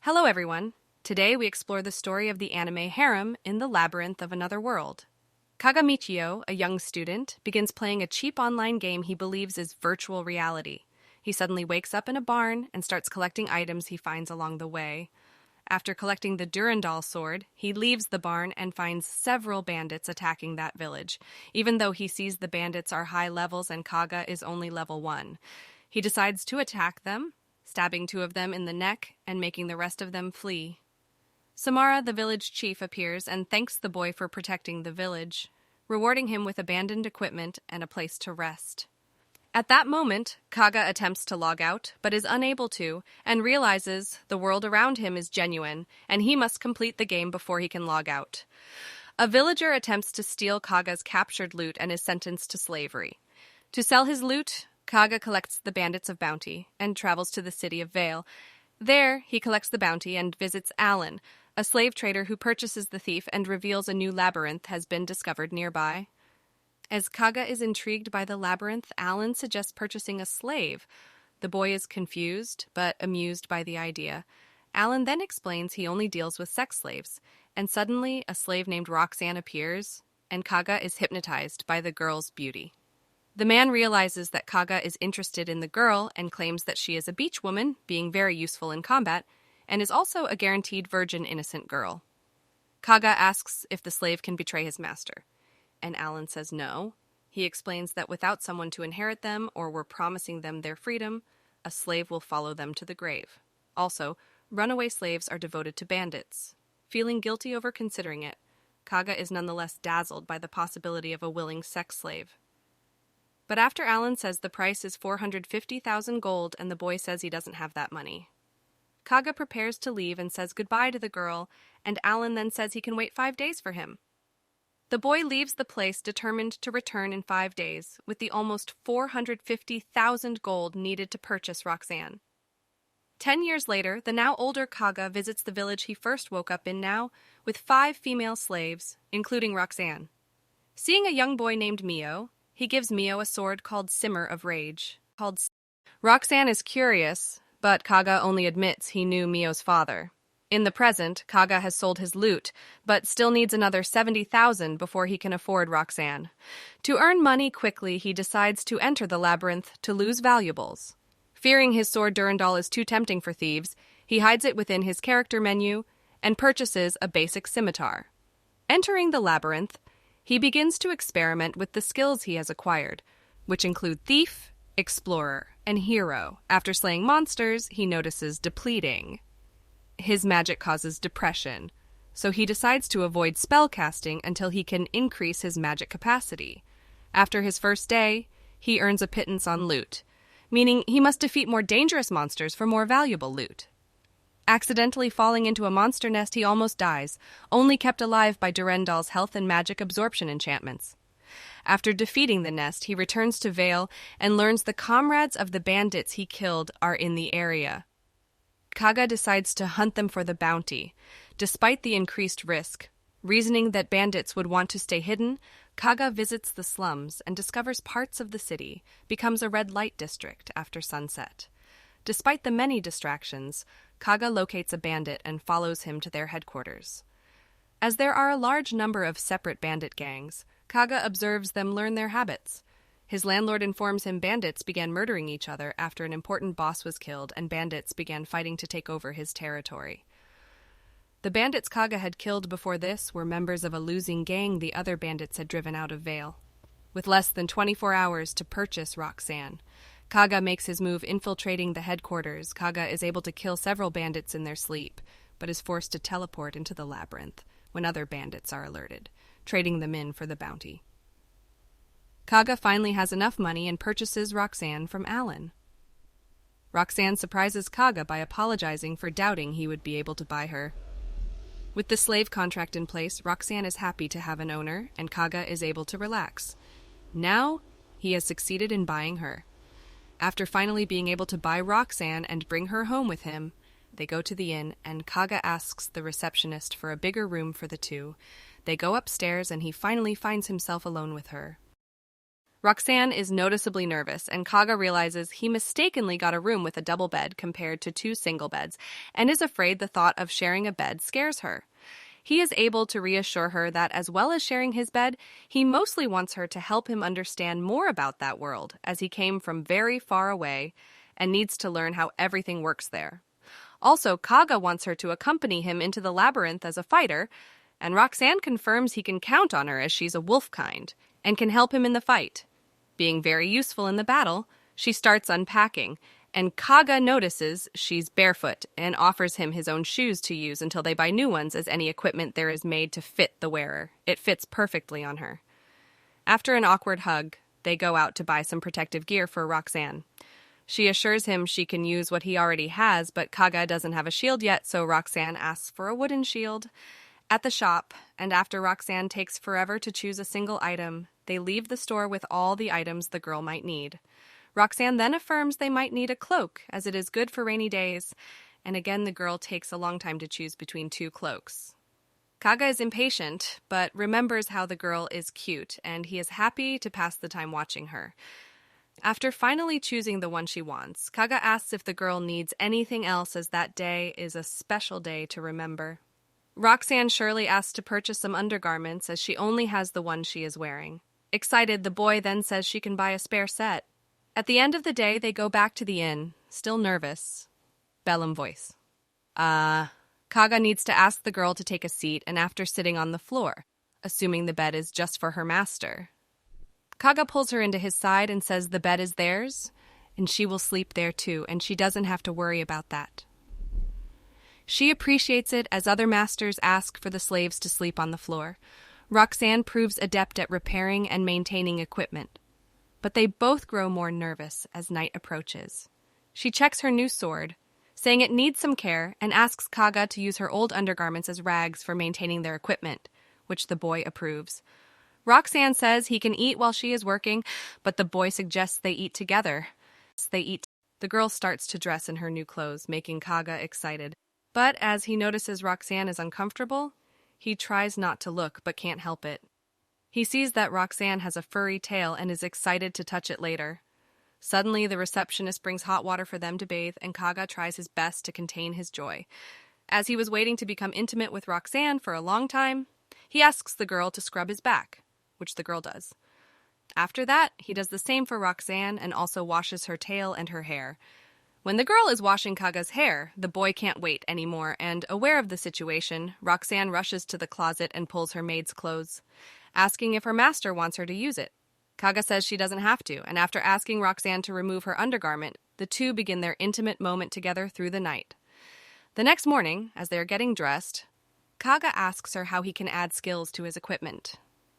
Hello everyone! Today we explore the story of the anime Harem in the Labyrinth of Another World. Kaga Michio, a young student, begins playing a cheap online game he believes is virtual reality. He suddenly wakes up in a barn and starts collecting items he finds along the way. After collecting the Durandal sword, he leaves the barn and finds several bandits attacking that village, even though he sees the bandits are high levels and Kaga is only level 1. He decides to attack them, stabbing 2 of them in the neck and making the rest of them flee. Samara, the village chief, appears and thanks the boy for protecting the village, rewarding him with abandoned equipment and a place to rest. At that moment, Kaga attempts to log out, but is unable to, and realizes the world around him is genuine, and he must complete the game before he can log out. A villager attempts to steal Kaga's captured loot and is sentenced to slavery. To sell his loot, Kaga collects the bandits of bounty and travels to the city of Vale. There, he collects the bounty and visits Alan, a slave trader who purchases the thief and reveals a new labyrinth has been discovered nearby. As Kaga is intrigued by the labyrinth, Alan suggests purchasing a slave. The boy is confused, but amused by the idea. Alan then explains he only deals with sex slaves, and suddenly a slave named Roxanne appears, and Kaga is hypnotized by the girl's beauty. The man realizes that Kaga is interested in the girl and claims that she is a beach woman, being very useful in combat, and is also a guaranteed virgin innocent girl. Kaga asks if the slave can betray his master, and Alan says no. He explains that without someone to inherit them or were promising them their freedom, a slave will follow them to the grave. Also, runaway slaves are devoted to bandits. Feeling guilty over considering it, Kaga is nonetheless dazzled by the possibility of a willing sex slave. But after Alan says the price is 450,000 gold and the boy says he doesn't have that money, Kaga prepares to leave and says goodbye to the girl, and Alan then says he can wait 5 days for him. The boy leaves the place determined to return in 5 days with the almost 450,000 gold needed to purchase Roxanne. 10 years later, the now older Kaga visits the village he first woke up in now with 5 female slaves, including Roxanne. Seeing a young boy named Mio, he gives Mio a sword called Simmer of Rage. Roxanne is curious, but Kaga only admits he knew Mio's father. In the present, Kaga has sold his loot, but still needs another 70,000 before he can afford Roxanne. To earn money quickly, he decides to enter the labyrinth to lose valuables. Fearing his sword Durandal is too tempting for thieves, he hides it within his character menu and purchases a basic scimitar. Entering the labyrinth, he begins to experiment with the skills he has acquired, which include thief, explorer, and hero. After slaying monsters, he notices depleting. His magic causes depression, so he decides to avoid spellcasting until he can increase his magic capacity. After his first day, he earns a pittance on loot, meaning he must defeat more dangerous monsters for more valuable loot. Accidentally falling into a monster nest, he almost dies, only kept alive by Durandal's health and magic absorption enchantments. After defeating the nest, he returns to Vale and learns the comrades of the bandits he killed are in the area. Kaga decides to hunt them for the bounty. Despite the increased risk, reasoning that bandits would want to stay hidden, Kaga visits the slums and discovers parts of the city, becomes a red light district after sunset. Despite the many distractions, Kaga locates a bandit and follows him to their headquarters. As there are a large number of separate bandit gangs, Kaga observes them learn their habits. His landlord informs him bandits began murdering each other after an important boss was killed and bandits began fighting to take over his territory. The bandits Kaga had killed before this were members of a losing gang the other bandits had driven out of Vale. With less than 24 hours to purchase Roxanne, Kaga makes his move infiltrating the headquarters. Kaga is able to kill several bandits in their sleep, but is forced to teleport into the labyrinth when other bandits are alerted, trading them in for the bounty. Kaga finally has enough money and purchases Roxanne from Alan. Roxanne surprises Kaga by apologizing for doubting he would be able to buy her. With the slave contract in place, Roxanne is happy to have an owner, and Kaga is able to relax. Now, he has succeeded in buying her. After finally being able to buy Roxanne and bring her home with him, they go to the inn, and Kaga asks the receptionist for a bigger room for the two. They go upstairs, and he finally finds himself alone with her. Roxanne is noticeably nervous, and Kaga realizes he mistakenly got a room with a double bed compared to two single beds, and is afraid the thought of sharing a bed scares her. He is able to reassure her that as well as sharing his bed, he mostly wants her to help him understand more about that world, as he came from very far away and needs to learn how everything works there. Also, Kaga wants her to accompany him into the labyrinth as a fighter, and Roxanne confirms he can count on her as she's a wolf kind and can help him in the fight. Being very useful in the battle, she starts unpacking, and Kaga notices she's barefoot and offers him his own shoes to use until they buy new ones, as any equipment there is made to fit the wearer. It fits perfectly on her. After an awkward hug, they go out to buy some protective gear for Roxanne. She assures him she can use what he already has, but Kaga doesn't have a shield yet, so Roxanne asks for a wooden shield. At the shop, and after Roxanne takes forever to choose a single item, they leave the store with all the items the girl might need. Roxanne then affirms they might need a cloak, as it is good for rainy days, and again the girl takes a long time to choose between two cloaks. Kaga is impatient, but remembers how the girl is cute, and he is happy to pass the time watching her. After finally choosing the one she wants, Kaga asks if the girl needs anything else, as that day is a special day to remember. Roxanne surely asks to purchase some undergarments, as she only has the one she is wearing. Excited, the boy then says she can buy a spare set. At the end of the day, they go back to the inn, still nervous. Bellum voice. Kaga needs to ask the girl to take a seat, and after sitting on the floor, assuming the bed is just for her master. Kaga pulls her into his side and says the bed is theirs, and she will sleep there too, and she doesn't have to worry about that. She appreciates it, as other masters ask for the slaves to sleep on the floor. Roxanne proves adept at repairing and maintaining equipment. But they both grow more nervous as night approaches. She checks her new sword, saying it needs some care, and asks Kaga to use her old undergarments as rags for maintaining their equipment, which the boy approves. Roxanne says he can eat while she is working, but the boy suggests they eat together. The girl starts to dress in her new clothes, making Kaga excited. But as he notices Roxanne is uncomfortable, he tries not to look but can't help it. He sees that Roxanne has a furry tail and is excited to touch it later. Suddenly, the receptionist brings hot water for them to bathe, and Kaga tries his best to contain his joy. As he was waiting to become intimate with Roxanne for a long time, he asks the girl to scrub his back, which the girl does. After that, he does the same for Roxanne and also washes her tail and her hair. When the girl is washing Kaga's hair, the boy can't wait anymore, and aware of the situation, Roxanne rushes to the closet and pulls her maid's clothes, asking if her master wants her to use it. Kaga says she doesn't have to, and after asking Roxanne to remove her undergarment, the two begin their intimate moment together through the night. The next morning, as they are getting dressed, Kaga asks her how he can add skills to his equipment.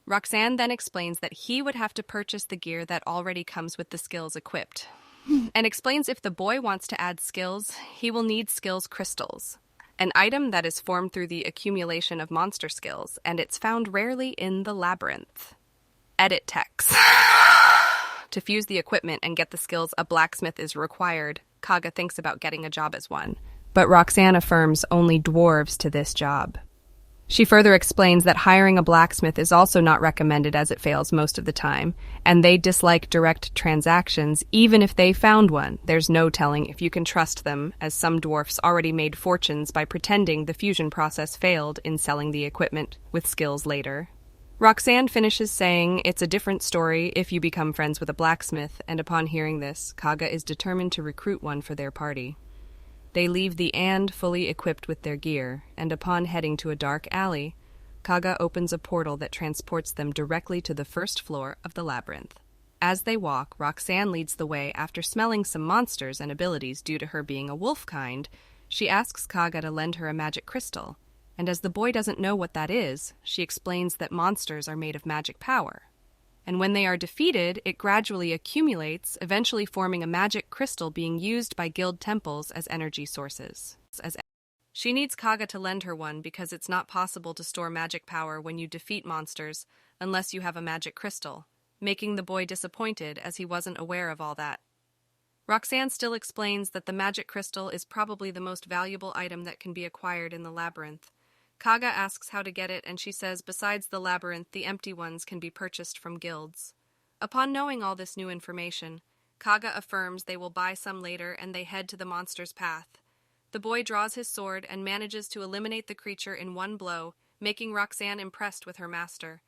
Roxanne then explains that he would have to purchase the gear that already comes with the skills equipped, and explains if the boy wants to add skills, he will need skills crystals, an item that is formed through the accumulation of monster skills, and it's found rarely in the labyrinth. Edit text. To fuse the equipment and get the skills, a blacksmith is required. Kaga thinks about getting a job as one, but Roxanne affirms only dwarves to this job. She further explains that hiring a blacksmith is also not recommended, as it fails most of the time, and they dislike direct transactions. Even if they found one, there's no telling if you can trust them, as some dwarfs already made fortunes by pretending the fusion process failed in selling the equipment with skills later. Roxanne finishes saying it's a different story if you become friends with a blacksmith, and upon hearing this, Kaga is determined to recruit one for their party. They leave the and fully equipped with their gear, and upon heading to a dark alley, Kaga opens a portal that transports them directly to the first floor of the labyrinth. As they walk, Roxanne leads the way after smelling some monsters and abilities due to her being a wolf kind. She asks Kaga to lend her a magic crystal, and as the boy doesn't know what that is, she explains that monsters are made of magic power. And when they are defeated, it gradually accumulates, eventually forming a magic crystal being used by guild temples as energy sources. She needs Kaga to lend her one because it's not possible to store magic power when you defeat monsters unless you have a magic crystal, making the boy disappointed as he wasn't aware of all that. Roxanne still explains that the magic crystal is probably the most valuable item that can be acquired in the labyrinth. Kaga asks how to get it, and she says besides the labyrinth, the empty ones can be purchased from guilds. Upon knowing all this new information, Kaga affirms they will buy some later and they head to the monster's path. The boy draws his sword and manages to eliminate the creature in one blow, making Roxanne impressed with her master.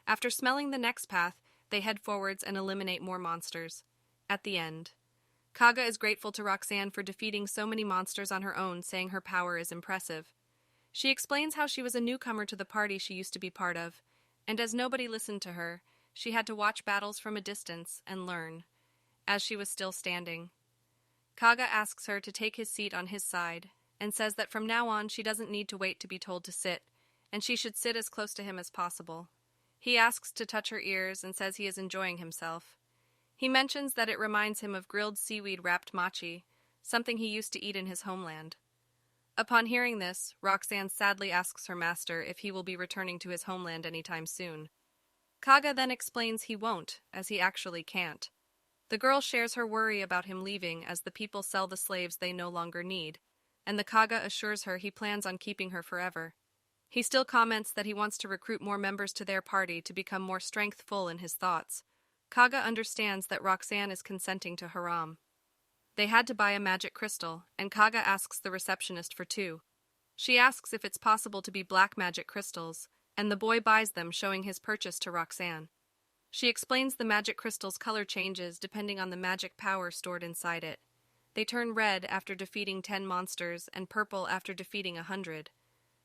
After smelling the next path, they head forwards and eliminate more monsters. At the end, Kaga is grateful to Roxanne for defeating so many monsters on her own, saying her power is impressive. She explains how she was a newcomer to the party she used to be part of, and as nobody listened to her, she had to watch battles from a distance and learn, as she was still standing. Kaga asks her to take his seat on his side, and says that from now on she doesn't need to wait to be told to sit, and she should sit as close to him as possible. He asks to touch her ears and says he is enjoying himself. He mentions that it reminds him of grilled seaweed-wrapped mochi, something he used to eat in his homeland. Upon hearing this, Roxanne sadly asks her master if he will be returning to his homeland anytime soon. Kaga then explains he won't, as he actually can't. The girl shares her worry about him leaving as the people sell the slaves they no longer need, and the Kaga assures her he plans on keeping her forever. He still comments that he wants to recruit more members to their party to become more strengthful in his thoughts. Kaga understands that Roxanne is consenting to Harem. They had to buy a magic crystal, and Kaga asks the receptionist for 2. She asks if it's possible to be black magic crystals, and the boy buys them, showing his purchase to Roxanne. She explains the magic crystal's color changes depending on the magic power stored inside it. They turn red after defeating 10 monsters and purple after defeating 100.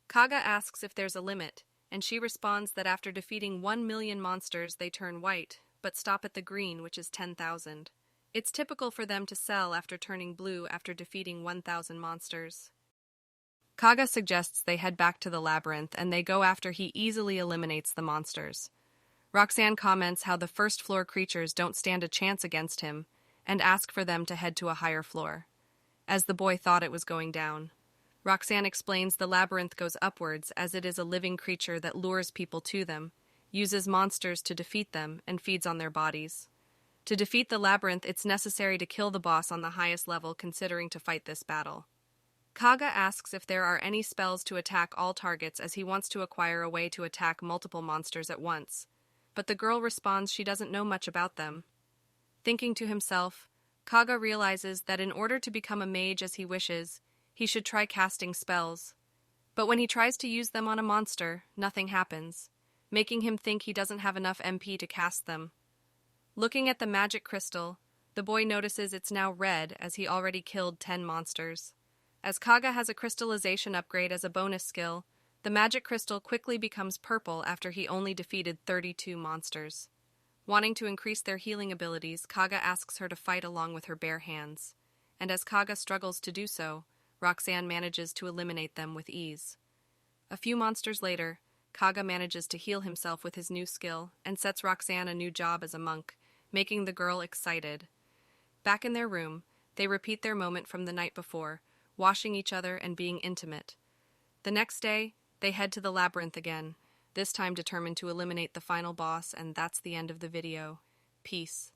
Kaga asks if there's a limit, and she responds that after defeating 1 million monsters they turn white, but stop at the green, which is 10,000. It's typical for them to sell after turning blue after defeating 1,000 monsters. Kaga suggests they head back to the labyrinth and they go after he easily eliminates the monsters. Roxanne comments how the first-floor creatures don't stand a chance against him and ask for them to head to a higher floor, as the boy thought it was going down. Roxanne explains the labyrinth goes upwards as it is a living creature that lures people to them, uses monsters to defeat them, and feeds on their bodies. To defeat the labyrinth, it's necessary to kill the boss on the highest level, considering to fight this battle. Kaga asks if there are any spells to attack all targets, as he wants to acquire a way to attack multiple monsters at once, but the girl responds she doesn't know much about them. Thinking to himself, Kaga realizes that in order to become a mage as he wishes, he should try casting spells. But when he tries to use them on a monster, nothing happens, making him think he doesn't have enough MP to cast them. Looking at the magic crystal, the boy notices it's now red as he already killed 10 monsters. As Kaga has a crystallization upgrade as a bonus skill, the magic crystal quickly becomes purple after he only defeated 32 monsters. Wanting to increase their healing abilities, Kaga asks her to fight along with her bare hands, and as Kaga struggles to do so, Roxanne manages to eliminate them with ease. A few monsters later, Kaga manages to heal himself with his new skill and sets Roxanne a new job as a monk, making the girl excited. Back in their room, they repeat their moment from the night before, washing each other and being intimate. The next day, they head to the labyrinth again, this time determined to eliminate the final boss, and that's the end of the video. Peace.